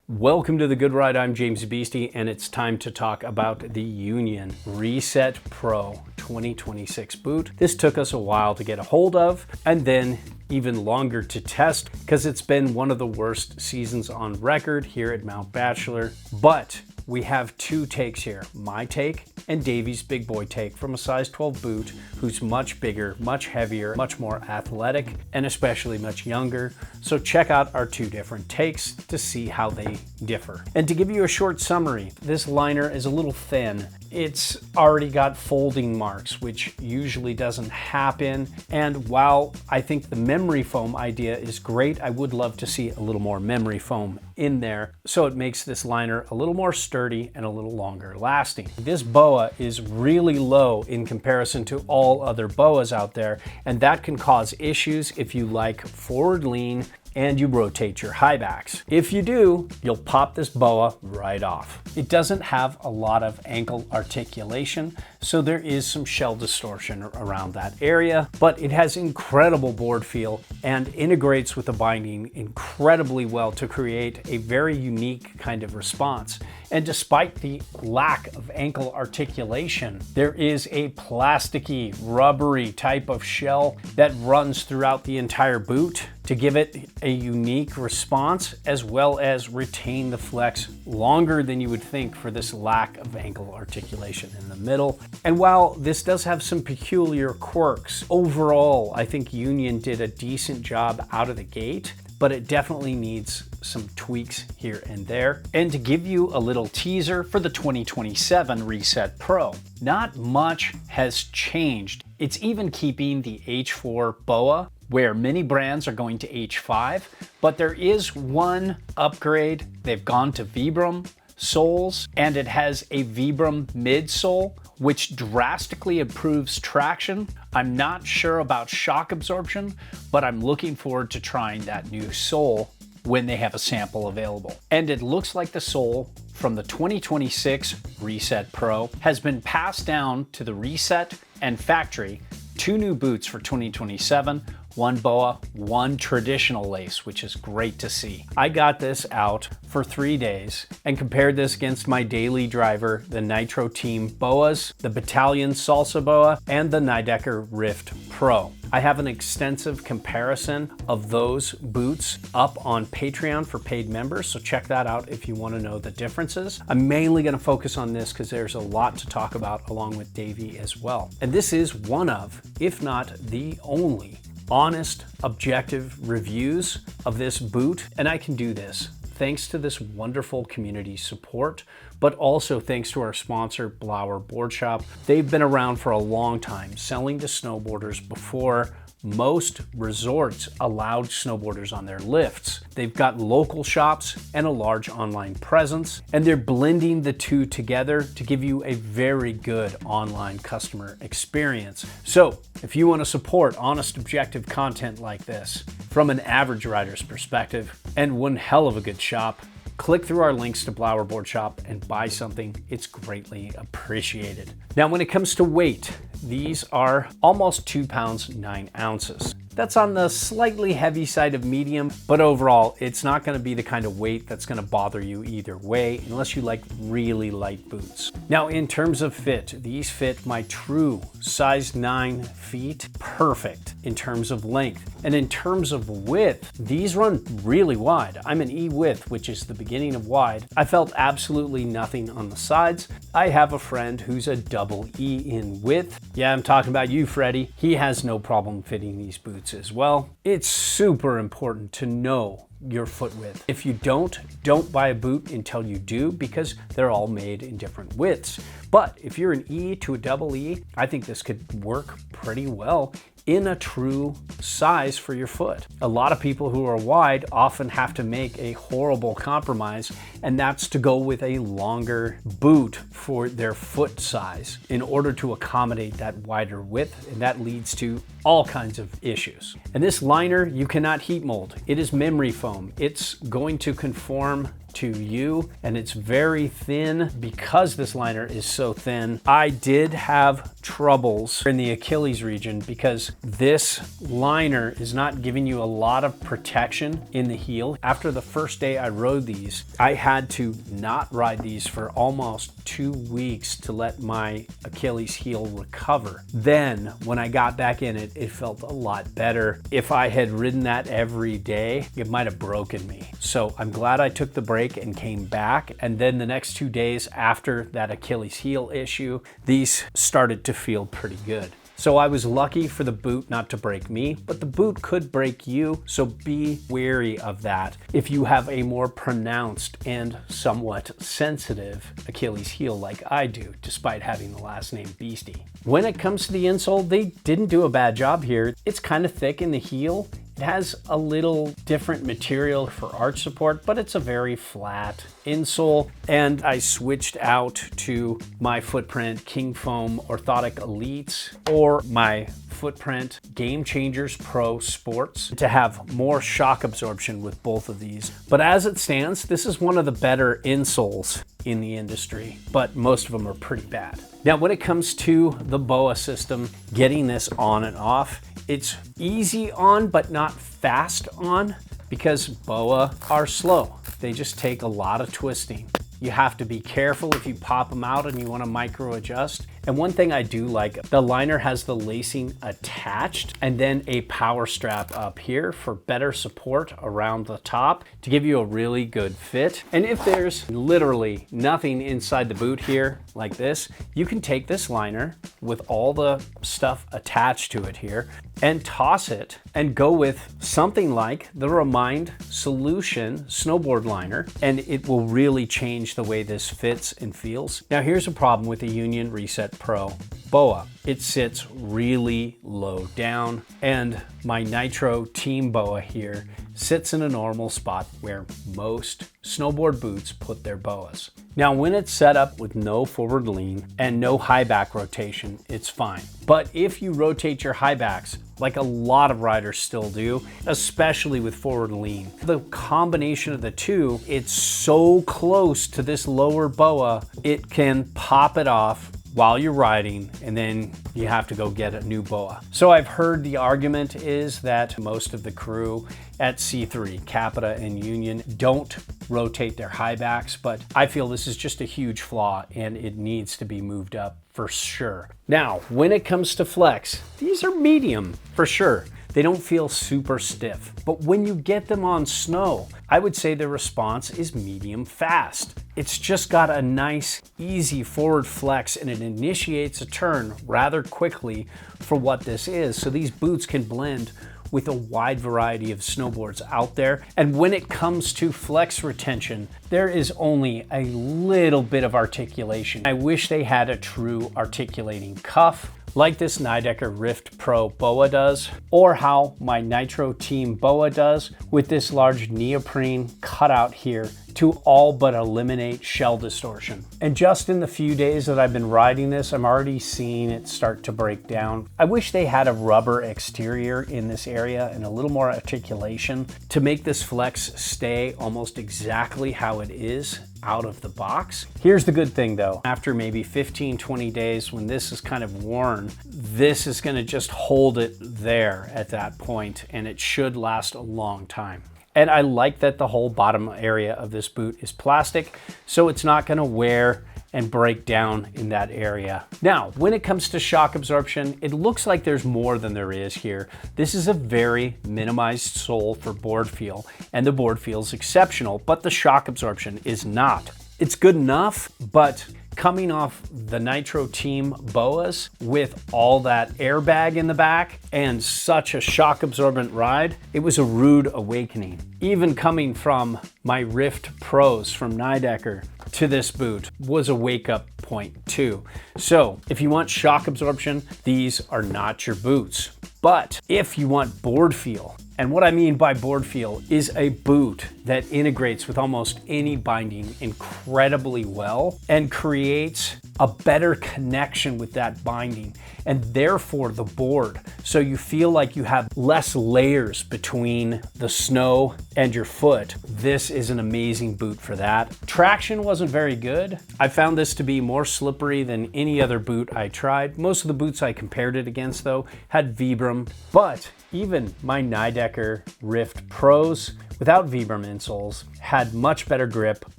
Welcome to The Good Ride. I'm James Beastie, and it's time to talk about the Union Reset Pro 2026 boot. This took us a while to get a hold of, and then even longer to test, because it's been one of the worst seasons on record here at Mount Bachelor. But we have two takes here, my take and Davey's big boy take from a size 12 boot, who's much bigger, much heavier, much more athletic, and especially much younger. So check out our two different takes to see how they differ. And to give you a short summary, this liner is a little thin. It's already got folding marks, which usually doesn't happen. And while I think the memory foam idea is great, I would love to see a little more memory foam in there, so it makes this liner a little more sturdy and a little longer lasting. This BOA is really low in comparison to all other BOAs out there, and that can cause issues if you like forward lean and you rotate your high backs. If you do, you'll pop this BOA right off. It doesn't have a lot of ankle articulation, so there is some shell distortion around that area, but it has incredible board feel and integrates with the binding incredibly well to create a very unique kind of response. And despite the lack of ankle articulation, there is a plasticky, rubbery type of shell that runs throughout the entire boot to give it a unique response, as well as retain the flex longer than you would think for this lack of ankle articulation in the middle. And while this does have some peculiar quirks, overall, I think Union did a decent job out of the gate, but it definitely needs some tweaks here and there. And to give you a little teaser for the 2027 Reset Pro, not much has changed. It's even keeping the H4 BOA, where many brands are going to H5, but there is one upgrade. They've gone to Vibram soles, and it has a Vibram midsole, which drastically improves traction. I'm not sure about shock absorption, but I'm looking forward to trying that new sole when they have a sample available. And it looks like the sole from the 2026 Reset Pro has been passed down to the Reset and Factory, two new boots for 2027, one BOA, one traditional lace, which is great to see. I got this out for 3 days and compared this against my daily driver, the Nitro Team BOAs, the Battalion Salsa BOA, and the Nidecker Rift Pro. I have an extensive comparison of those boots up on Patreon for paid members, so check that out if you want to know the differences. I'm mainly going to focus on this because there's a lot to talk about along with Davey as well. And this is one of, if not the only, honest, objective reviews of this boot, and I can do this thanks to this wonderful community support, but also thanks to our sponsor, Blower Board Shop. They've been around for a long time, selling to snowboarders before most resorts allowed snowboarders on their lifts. They've got local shops and a large online presence, and they're blending the two together to give you a very good online customer experience. So if you want to support honest, objective content like this from an average rider's perspective and one hell of a good shop, click through our links to Blower Board Shop and buy something. It's greatly appreciated. Now, when it comes to weight, these are almost 2 pounds, 9 ounces. That's on the slightly heavy side of medium, but overall, it's not going to be the kind of weight that's going to bother you either way, unless you like really light boots. Now, in terms of fit, these fit my true size 9 feet perfect in terms of length. And in terms of width, these run really wide. I'm an E width, which is the beginning of wide. I felt absolutely nothing on the sides. I have a friend who's a double E in width. Yeah, I'm talking about you, Freddie. He has no problem fitting these boots as well. It's super important to know your foot width. If you don't buy a boot until you do, because they're all made in different widths. But if you're an E to a double E, I think this could work pretty well in a true size for your foot. A lot of people who are wide often have to make a horrible compromise, and that's to go with a longer boot for their foot size in order to accommodate that wider width, and that leads to all kinds of issues. And this liner, you cannot heat mold. It is memory foam. It's going to conform to you, and it's very thin. Because this liner is so thin, I did have troubles in the Achilles region because this liner is not giving you a lot of protection in the heel. After the first day I rode these, I had to not ride these for almost 2 weeks to let my Achilles heel recover. Then when I got back in it, it felt a lot better. If I had ridden that every day, it might have broken me. So I'm glad I took the break and came back. And then the next 2 days after that Achilles heel issue, these started to feel pretty good. So I was lucky for the boot not to break me, but the boot could break you, so be wary of that if you have a more pronounced and somewhat sensitive Achilles heel like I do, despite having the last name Beastie. When it comes to the insole, they didn't do a bad job here. It's kind of thick in the heel. It has a little different material for arch support, but it's a very flat insole. And I switched out to my Footprint King Foam Orthotic Elites or my Footprint Game Changers Pro Sports to have more shock absorption with both of these. But as it stands, this is one of the better insoles in the industry, but most of them are pretty bad. Now, when it comes to the BOA system, getting this on and off, it's easy on, but not fast on, because BOA are slow. They just take a lot of twisting. You have to be careful if you pop them out and you want to micro adjust. And one thing I do like, the liner has the lacing attached and then a power strap up here for better support around the top to give you a really good fit. And if there's literally nothing inside the boot here like this, you can take this liner with all the stuff attached to it here and toss it and go with something like the Remind Solution Snowboard liner, and it will really change the way this fits and feels. Now here's a problem with the Union Reset Pro BOA. It sits really low down, and my Nitro Team BOA here sits in a normal spot where most snowboard boots put their BOAs. Now, when it's set up with no forward lean and no high back rotation, it's fine. But if you rotate your high backs, like a lot of riders still do, especially with forward lean, the combination of the two, it's so close to this lower BOA, it can pop it off while you're riding, and then you have to go get a new BOA. So I've heard the argument is that most of the crew at C3, Capita and Union, don't rotate their high backs, but I feel this is just a huge flaw and it needs to be moved up for sure. Now, when it comes to flex, these are medium for sure. They don't feel super stiff, but when you get them on snow, I would say the response is medium fast. It's just got a nice, easy forward flex, and it initiates a turn rather quickly for what this is. So these boots can blend with a wide variety of snowboards out there. And when it comes to flex retention, there is only a little bit of articulation. I wish they had a true articulating cuff like this Nidecker Rift Pro BOA does, or how my Nitro Team BOA does with this large neoprene cutout here to all but eliminate shell distortion. And just in the few days that I've been riding this, I'm already seeing it start to break down. I wish they had a rubber exterior in this area and a little more articulation to make this flex stay almost exactly how it is out of the box. Here's the good thing though, after maybe 15-20 days when this is kind of worn, this is going to just hold it there at that point, and it should last a long time. And I like that the whole bottom area of this boot is plastic, so it's not going to wear and break down in that area. Now, when it comes to shock absorption, it looks like there's more than there is here. This is a very minimized sole for board feel, and the board feel is exceptional, but the shock absorption is not. It's good enough, but coming off the Nitro Team BOAs with all that airbag in the back and such a shock absorbent ride, it was a rude awakening. Even coming from my Rift Pros from Nidecker to this boot was a wake-up point too. So if you want shock absorption, these are not your boots. But if you want board feel, and what I mean by board feel is a boot that integrates with almost any binding incredibly well and creates a better connection with that binding and therefore the board. So you feel like you have less layers between the snow and your foot. This is an amazing boot for that. Traction wasn't very good. I found this to be more slippery than any other boot I tried. Most of the boots I compared it against though had Vibram, but even my Nidecker Rift Pros without Vibram insoles had much better grip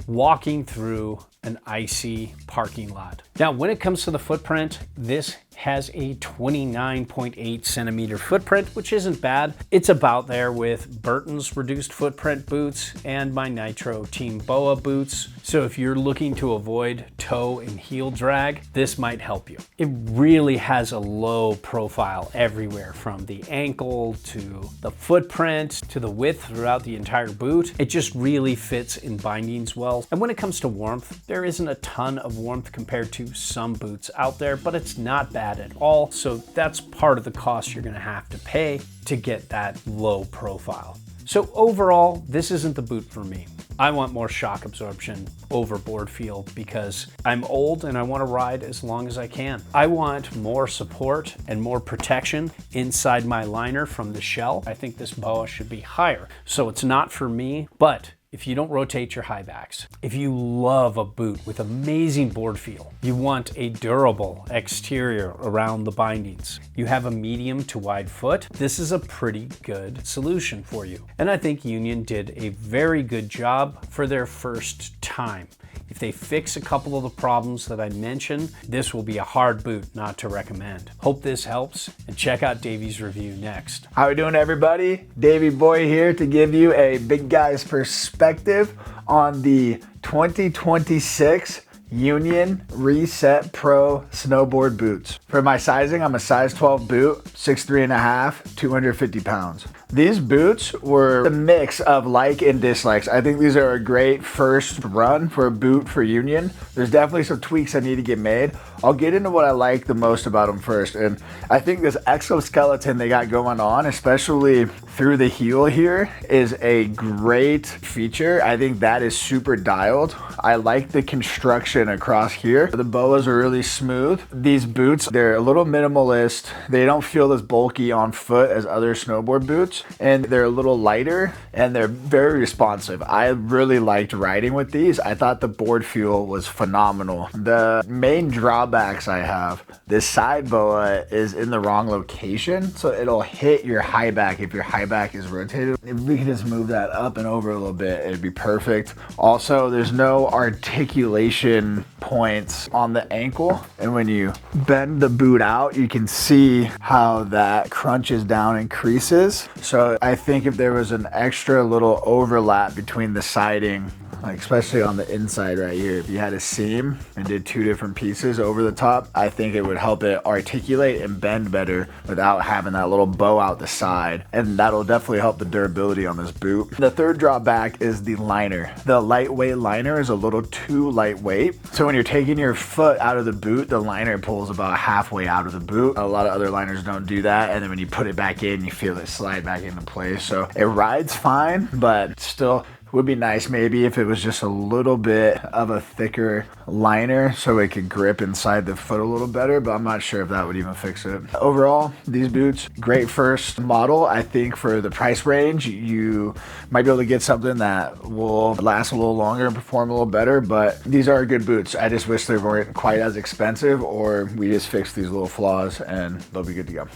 walking through an icy parking lot. Now, when it comes to the footprint, this has a 29.8 centimeter footprint, which isn't bad. It's about there with Burton's reduced footprint boots and my Nitro Team BOA boots. So if you're looking to avoid toe and heel drag, this might help you. It really has a low profile everywhere, from the ankle to the footprint to the width throughout the entire boot. It just really fits in bindings well. And when it comes to warmth, there isn't a ton of warmth compared to some boots out there, but it's not bad at all. So that's part of the cost you're gonna have to pay to get that low profile. So overall, this isn't the boot for me. I want more shock absorption over board feel because I'm old and I want to ride as long as I can. I want more support and more protection inside my liner from the shell. I think this BOA should be higher. So it's not for me, but if you don't rotate your high backs, if you love a boot with amazing board feel, you want a durable exterior around the bindings, you have a medium to wide foot, this is a pretty good solution for you. And I think Union did a very good job for their first time. If they fix a couple of the problems that I mentioned, this will be a hard boot not to recommend. Hope this helps, and check out Davey's review next. How we doing, everybody? Davey Boy here to give you a big guy's perspective on the 2026 Union Reset Pro snowboard boots. For my sizing, I'm a size 12 boot, 6'3.5", 250 pounds. These boots were a mix of like and dislikes. I think these are a great first run for a boot for Union. There's definitely some tweaks that need to get made. I'll get into what I like the most about them first. And I think this exoskeleton they got going on, especially through the heel here, is a great feature. I think that is super dialed. I like the construction across here. The BOAs are really smooth. These boots, they're a little minimalist. They don't feel as bulky on foot as other snowboard boots, and they're a little lighter and they're very responsive. I really liked riding with these. I thought the board feel was phenomenal. The main drawbacks I have, this side BOA is in the wrong location, so it'll hit your high back if your high back is rotated. If we could just move that up and over a little bit, it'd be perfect. Also, there's no articulation points on the ankle, and when you bend the boot out, you can see how that crunches down and creases. So I think if there was an extra little overlap between the siding, like especially on the inside right here, if you had a seam and did two different pieces over the top, I think it would help it articulate and bend better without having that little bow out the side, and that'll definitely help the durability on this boot. The third drawback is the liner. The lightweight liner is a little too lightweight, so when you're taking your foot out of the boot, the liner pulls about halfway out of the boot. A lot of other liners don't do that, and then when you put it back in, you feel it slide back into place. So it rides fine, but still would be nice maybe if it was just a little bit of a thicker liner so it could grip inside the foot a little better, but I'm not sure if that would even fix it. Overall, these boots, great first model. I think for the price range, you might be able to get something that will last a little longer and perform a little better, but these are good boots. I just wish they weren't quite as expensive, or we just fixed these little flaws and they'll be good to go.